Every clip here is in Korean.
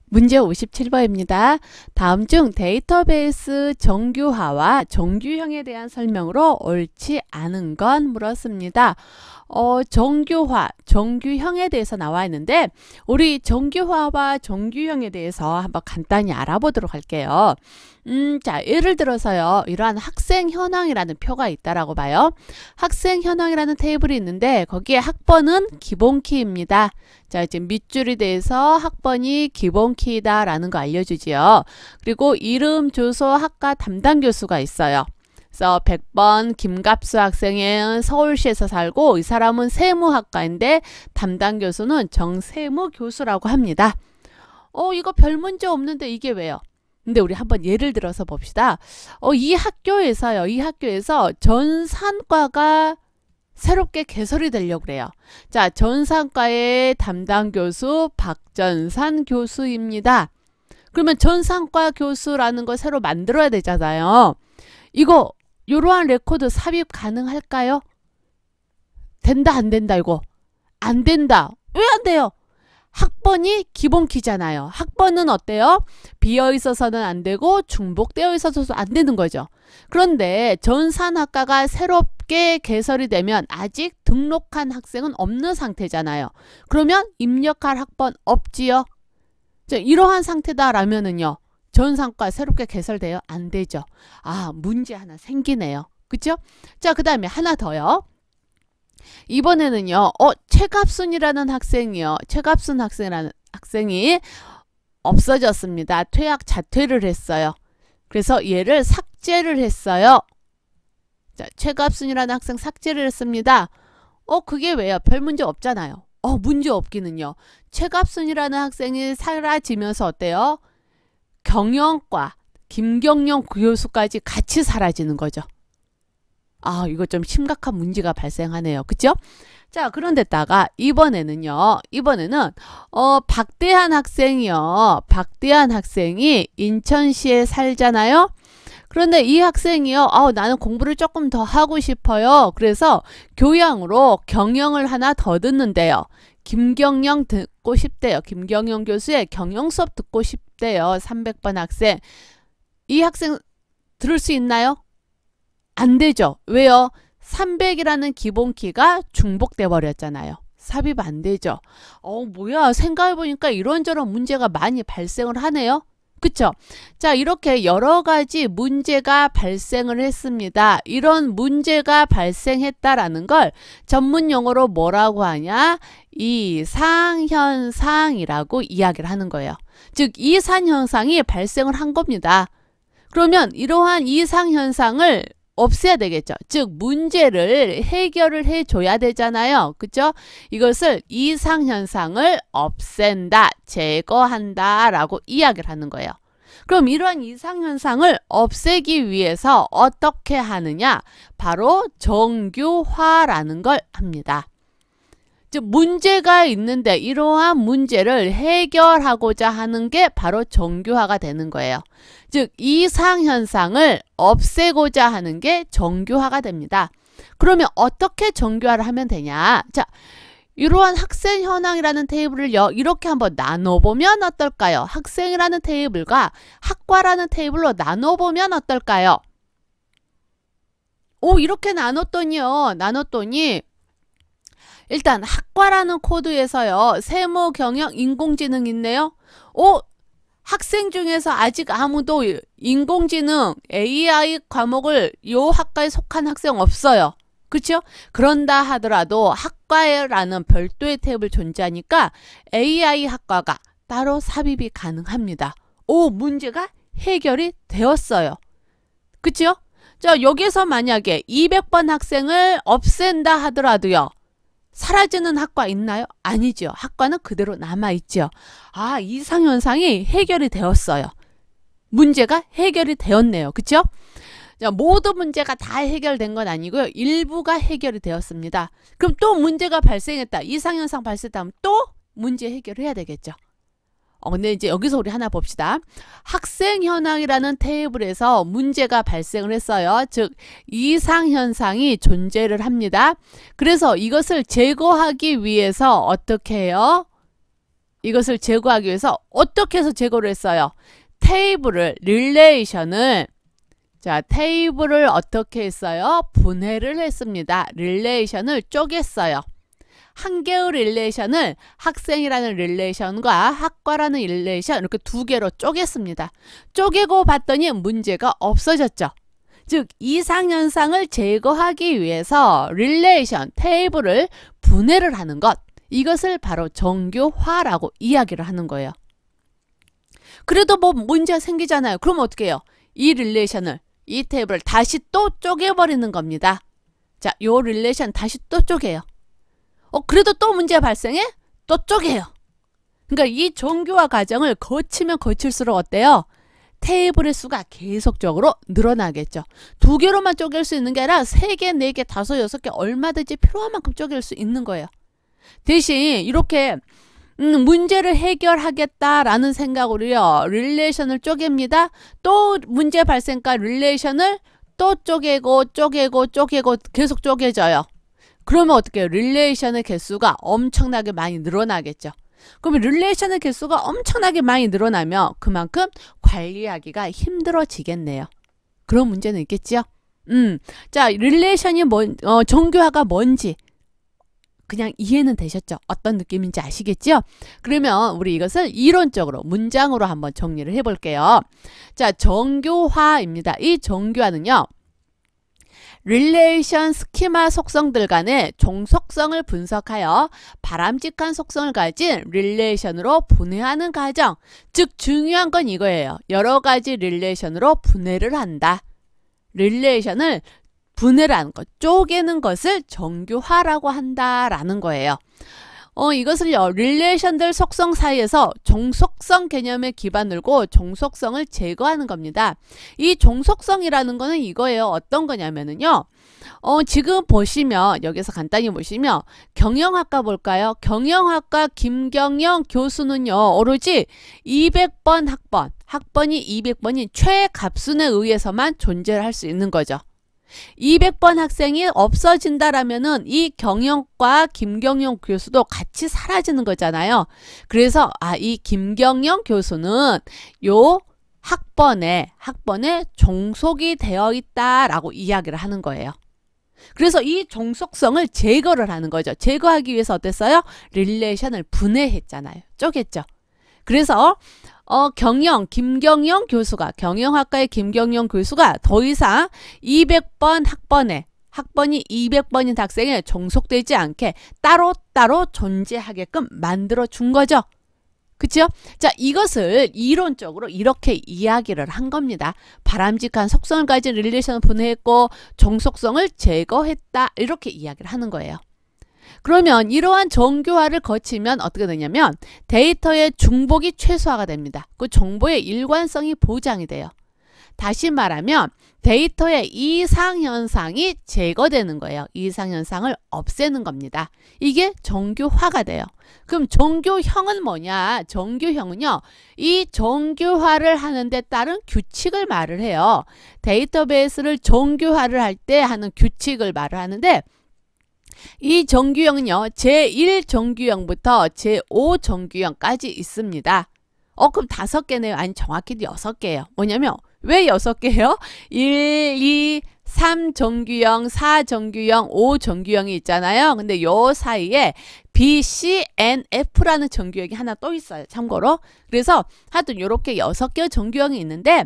문제 57번입니다. 다음 중 데이터베이스 정규화와 정규형에 대한 설명으로 옳지 않은 건 물었습니다. 정규화, 정규형에 대해서 나와 있는데 우리 정규화와 정규형에 대해서 한번 간단히 알아보도록 할게요. 자, 예를 들어서요. 이러한 학생 현황이라는 표가 있다라고 봐요. 학생 현황이라는 테이블이 있는데 거기에 학번은 기본키입니다. 자, 이제 밑줄이 돼서 학번이 기본키다라는 거 알려주지요. 그리고 이름, 주소, 학과 담당 교수가 있어요. 그래서 100번 김갑수 학생은 서울시에서 살고 이 사람은 세무학과인데 담당 교수는 정세무 교수라고 합니다. 이거 별 문제 없는데 이게 왜요? 근데 우리 한번 예를 들어서 봅시다. 이 학교에서 전산과가 새롭게 개설이 되려고 그래요. 자, 전산과의 담당 교수 박전산 교수입니다. 그러면 전산과 교수라는 걸 새로 만들어야 되잖아요. 이거 이러한 레코드 삽입 가능할까요? 된다 안 된다 이거? 안 된다. 왜 안 돼요? 학번이 기본키잖아요. 학번은 어때요? 비어 있어서는 안 되고 중복되어 있어서도 안 되는 거죠. 그런데 전산학과가 새롭게 개설이 되면 아직 등록한 학생은 없는 상태잖아요. 그러면 입력할 학번 없지요. 자, 이러한 상태다라면은요. 전산과 새롭게 개설돼요? 안 되죠. 아, 문제 하나 생기네요. 그쵸? 자, 그 다음에 하나 더요. 이번에는요. 최갑순이라는 학생이요. 최갑순 학생이라는 학생이 없어졌습니다. 퇴학 자퇴를 했어요. 그래서 얘를 삭제를 했어요. 자, 최갑순이라는 학생 삭제를 했습니다. 그게 왜요? 별 문제 없잖아요. 문제 없기는요. 최갑순이라는 학생이 사라지면서 어때요? 경영과 김경영 교수까지 같이 사라지는 거죠. 아, 이거 좀 심각한 문제가 발생하네요. 그죠? 자, 그런데다가 이번에는 박대한 학생이 인천시에 살잖아요. 그런데 이 학생이요. 나는 공부를 조금 더 하고 싶어요. 그래서 교양으로 경영을 하나 더 듣는데요. 김경영 듣고 싶대요. 김경영 교수의 경영 수업 듣고 싶대요. 300번 학생. 이 학생 들을 수 있나요? 안 되죠. 왜요? 300이라는 기본키가 중복돼 버렸잖아요. 삽입 안 되죠. 뭐야, 생각해보니까 이런저런 문제가 많이 발생을 하네요. 그쵸? 자, 이렇게 여러 가지 문제가 발생을 했습니다. 이런 문제가 발생했다라는 걸 전문 용어로 뭐라고 하냐? 이상현상이라고 이야기를 하는 거예요. 즉, 이상현상이 발생을 한 겁니다. 그러면 이러한 이상현상을 없애야 되겠죠. 즉 문제를 해결을 해줘야 되잖아요. 그죠? 이것을 이상현상을 없앤다, 제거한다 라고 이야기를 하는 거예요. 그럼 이러한 이상현상을 없애기 위해서 어떻게 하느냐? 바로 정규화라는 걸 합니다. 즉 문제가 있는데 이러한 문제를 해결하고자 하는 게 바로 정규화가 되는 거예요. 즉 이상현상을 없애고자 하는 게 정규화가 됩니다. 그러면 어떻게 정규화를 하면 되냐? 자, 이러한 학생 현황이라는 테이블을요. 이렇게 한번 나눠보면 어떨까요? 학생이라는 테이블과 학과라는 테이블로 나눠보면 어떨까요? 이렇게 나눴더니 일단 학과라는 코드에서요. 세무, 경영, 인공지능 있네요. 학생 중에서 아직 아무도 인공지능, AI 과목을 이 학과에 속한 학생 없어요. 그렇죠? 그런다 하더라도 학과라는 별도의 탭을 존재하니까 AI 학과가 따로 삽입이 가능합니다. 문제가 해결이 되었어요. 그렇죠? 자, 여기서 만약에 200번 학생을 없앤다 하더라도요. 사라지는 학과 있나요? 아니죠. 학과는 그대로 남아있죠. 아, 이상현상이 해결이 되었어요. 문제가 해결이 되었네요. 그쵸? 자, 모든 문제가 다 해결된 건 아니고요. 일부가 해결이 되었습니다. 그럼 또 문제가 발생했다. 이상현상 발생했다면 또 문제 해결을 해야 되겠죠. 근데 이제 여기서 우리 하나 봅시다. 학생 현황이라는 테이블에서 문제가 발생을 했어요. 즉 이상현상이 존재를 합니다. 그래서 이것을 제거하기 위해서 어떻게 해요? 이것을 제거하기 위해서 어떻게 해서 제거를 했어요? 테이블을, 릴레이션을, 자, 테이블을 어떻게 했어요? 분해를 했습니다. 릴레이션을 쪼갰어요. 한 개의 릴레이션을 학생이라는 릴레이션과 학과라는 릴레이션 이렇게 두 개로 쪼갰습니다. 쪼개고 봤더니 문제가 없어졌죠. 즉 이상현상을 제거하기 위해서 릴레이션, 테이블을 분해를 하는 것, 이것을 바로 정교화라고 이야기를 하는 거예요. 그래도 뭐 문제가 생기잖아요. 그럼 어떻게 해요? 이 릴레이션을, 이 테이블을 다시 또 쪼개버리는 겁니다. 자, 요 릴레이션 다시 또 쪼개요. 그래도 또 문제 발생해? 또 쪼개요. 그러니까 이 정교화 과정을 거치면 거칠수록 어때요? 테이블의 수가 계속적으로 늘어나겠죠. 두 개로만 쪼갤 수 있는 게 아니라 세 개, 네 개, 다섯, 여섯 개 얼마든지 필요한 만큼 쪼갤 수 있는 거예요. 대신 이렇게 문제를 해결하겠다라는 생각으로요. 릴레이션을 쪼갭니다. 또 문제 발생과 릴레이션을 또 쪼개고 계속 쪼개져요. 그러면 어떻게 해요? 릴레이션의 개수가 엄청나게 많이 늘어나겠죠. 그러면 릴레이션의 개수가 엄청나게 많이 늘어나면 그만큼 관리하기가 힘들어지겠네요. 그런 문제는 있겠지요. 자, 릴레이션이 정교화가 뭔지 그냥 이해는 되셨죠? 어떤 느낌인지 아시겠죠? 그러면 우리 이것을 이론적으로 문장으로 한번 정리를 해볼게요. 자, 정교화입니다. 이 정교화는요. 릴레이션 스키마 속성들 간의 종속성을 분석하여 바람직한 속성을 가진 릴레이션으로 분해하는 과정. 즉 중요한 건 이거예요. 여러 가지 릴레이션으로 분해를 한다. 릴레이션을 분해를 하는 것, 쪼개는 것을 정교화라고 한다라는 거예요. 이것을요, 릴레이션들 속성 사이에서 종속성 개념에 기반을 두고 종속성을 제거하는 겁니다. 이 종속성이라는 거는 이거예요. 어떤 거냐면은요, 지금 보시면, 여기서 간단히 보시면, 경영학과 볼까요? 경영학과 김경영 교수는요, 오로지 200번 학번이 200번인 최값순에 의해서만 존재를 할 수 있는 거죠. 200번 학생이 없어진다라면은 이 경영과 김경영 교수도 같이 사라지는 거잖아요. 그래서 이 김경영 교수는 요 학번에 종속이 되어 있다라고 이야기를 하는 거예요. 그래서 이 종속성을 제거를 하는 거죠. 제거하기 위해서 어땠어요? 릴레이션을 분해했잖아요. 쪼갰죠. 그래서 김경영 교수가, 경영학과의 김경영 교수가 더 이상 200번 학번이 200번인 학생에 종속되지 않게 따로따로 존재하게끔 만들어 준 거죠. 그쵸? 자, 이것을 이론적으로 이렇게 이야기를 한 겁니다. 바람직한 속성을 가진 릴레이션을 분해했고 종속성을 제거했다. 이렇게 이야기를 하는 거예요. 그러면 이러한 정교화를 거치면 어떻게 되냐면 데이터의 중복이 최소화가 됩니다. 그 정보의 일관성이 보장이 돼요. 다시 말하면 데이터의 이상현상이 제거되는 거예요. 이상현상을 없애는 겁니다. 이게 정교화가 돼요. 그럼 정교형은 뭐냐? 정교형은요. 이 정교화를 하는 데 따른 규칙을 말을 해요. 데이터베이스를 정교화를 할 때 하는 규칙을 말을 하는데 이 정규형은요. 제1 정규형부터 제5 정규형까지 있습니다. 그럼 5개네요. 아니 정확히 6개예요. 뭐냐면 왜 6개예요? 1, 2, 3 정규형, 4 정규형, 5 정규형이 있잖아요. 근데 요 사이에 B, C, N, F라는 정규형이 하나 또 있어요. 참고로. 그래서 하여튼 이렇게 6개의 정규형이 있는데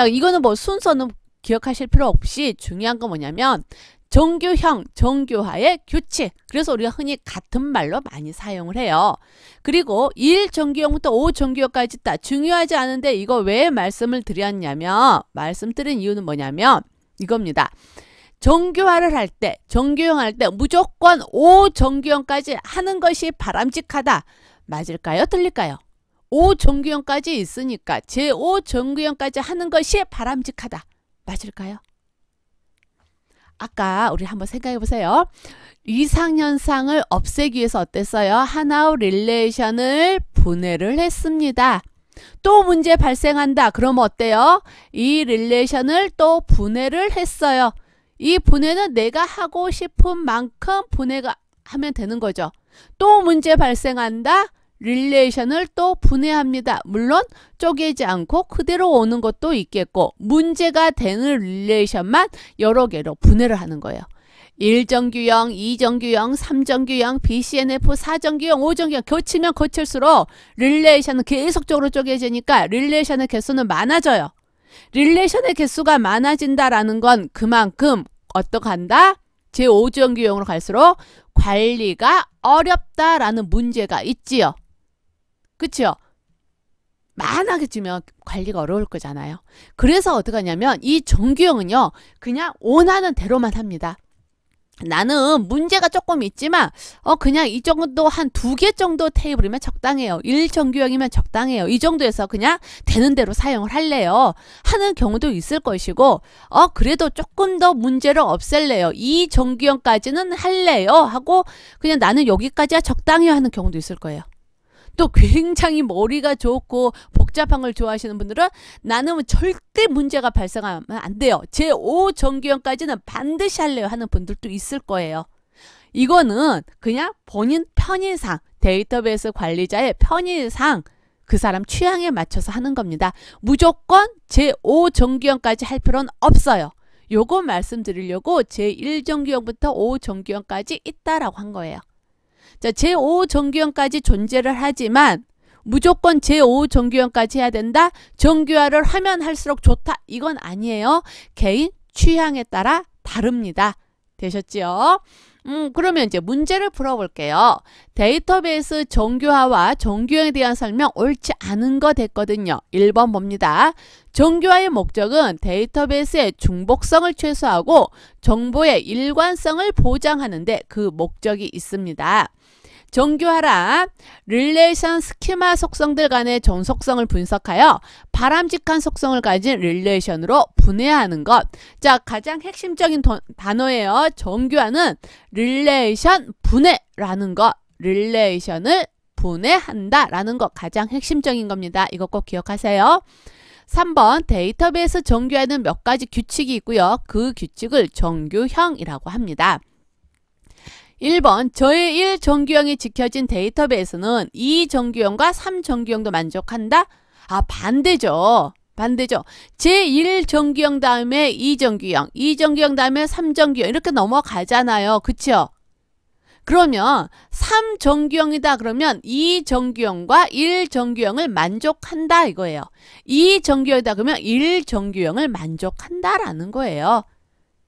이거는 뭐 순서는 기억하실 필요 없이 중요한 건 뭐냐면 정교형, 정교화의 규칙. 그래서 우리가 흔히 같은 말로 많이 사용을 해요. 그리고 1 정교형부터 5 정교형까지 있다. 중요하지 않은데 이거 왜 말씀을 드렸냐면 말씀드린 이유는 뭐냐면 이겁니다. 정교화를 할 때, 정교형 할 때 무조건 5 정교형까지 하는 것이 바람직하다. 맞을까요? 틀릴까요? 5 정교형까지 있으니까 제5 정교형까지 하는 것이 바람직하다. 맞을까요? 아까 우리 한번 생각해 보세요. 이상현상을 없애기 위해서 어땠어요? 하나의 릴레이션을 분해를 했습니다. 또 문제 발생한다. 그럼 어때요? 이 릴레이션을 또 분해를 했어요. 이 분해는 내가 하고 싶은 만큼 분해가 하면 되는 거죠. 또 문제 발생한다. 릴레이션을 또 분해합니다. 물론 쪼개지 않고 그대로 오는 것도 있겠고 문제가 되는 릴레이션만 여러 개로 분해를 하는 거예요. 1정규형, 2정규형, 3정규형, BCNF, 4정규형, 5정규형 겹치면 겹칠수록 릴레이션은 계속적으로 쪼개지니까 릴레이션의 개수는 많아져요. 릴레이션의 개수가 많아진다라는 건 그만큼 어떡한다? 제5정규형으로 갈수록 관리가 어렵다라는 문제가 있지요. 그치요? 많아지면 관리가 어려울 거잖아요. 그래서 어떻게 하냐면 이 정규형은요. 그냥 원하는 대로만 합니다. 나는 문제가 조금 있지만 그냥 이 정도 한 2개 정도 테이블이면 적당해요. 1정규형이면 적당해요. 이 정도에서 그냥 되는 대로 사용을 할래요. 하는 경우도 있을 것이고 그래도 조금 더 문제를 없앨래요. 2정규형까지는 할래요. 하고 그냥 나는 여기까지야 적당해요 하는 경우도 있을 거예요. 또 굉장히 머리가 좋고 복잡한 걸 좋아하시는 분들은 나는 절대 문제가 발생하면 안 돼요. 제5정규형까지는 반드시 할래요 하는 분들도 있을 거예요. 이거는 그냥 본인 편의상, 데이터베이스 관리자의 편의상 그 사람 취향에 맞춰서 하는 겁니다. 무조건 제5정규형까지 할 필요는 없어요. 요거 말씀드리려고 제1정규형부터 5정규형까지 있다라고 한 거예요. 자, 제5정규형까지 존재를 하지만 무조건 제5정규형까지 해야 된다. 정규화를 하면 할수록 좋다. 이건 아니에요. 개인 취향에 따라 다릅니다. 되셨지요? 그러면 이제 문제를 풀어볼게요. 데이터베이스 정규화와 정규형에 대한 설명 옳지 않은 거 됐거든요. 1번 봅니다. 정규화의 목적은 데이터베이스의 중복성을 최소화하고 정보의 일관성을 보장하는데 그 목적이 있습니다. 정규화란 릴레이션 스키마 속성들 간의 존속성을 분석하여 바람직한 속성을 가진 릴레이션으로 분해하는 것. 자, 가장 핵심적인 단어예요. 정규화는 릴레이션 분해라는 것. 릴레이션을 분해한다라는 것 가장 핵심적인 겁니다. 이거 꼭 기억하세요. 3번 데이터베이스 정규화에는 몇 가지 규칙이 있고요. 그 규칙을 정규형이라고 합니다. 1번 제1정규형이 지켜진 데이터베이스는 2정규형과 3정규형도 만족한다? 반대죠. 반대죠. 제1정규형 다음에 2정규형, 2정규형 다음에 3정규형 이렇게 넘어가잖아요. 그쵸? 그러면 3정규형이다 그러면 2정규형과 1정규형을 만족한다 이거예요. 2정규형이다 그러면 1정규형을 만족한다라는 거예요.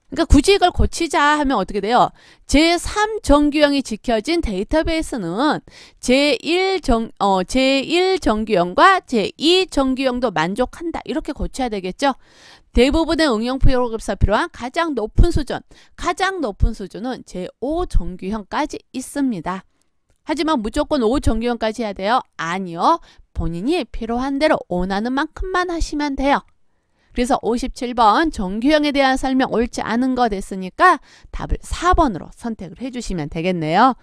그러니까 굳이 이걸 고치자 하면 어떻게 돼요? 제3정규형이 지켜진 데이터베이스는 제1정규형과 제2정규형도 만족한다. 이렇게 고쳐야 되겠죠? 대부분의 응용 프로그램에서 필요한 가장 높은 수준은 제5정규형까지 있습니다. 하지만 무조건 5정규형까지 해야 돼요? 아니요. 본인이 필요한 대로 원하는 만큼만 하시면 돼요. 그래서 57번 정규형에 대한 설명 옳지 않은 거 됐으니까 답을 4번으로 선택을 해주시면 되겠네요.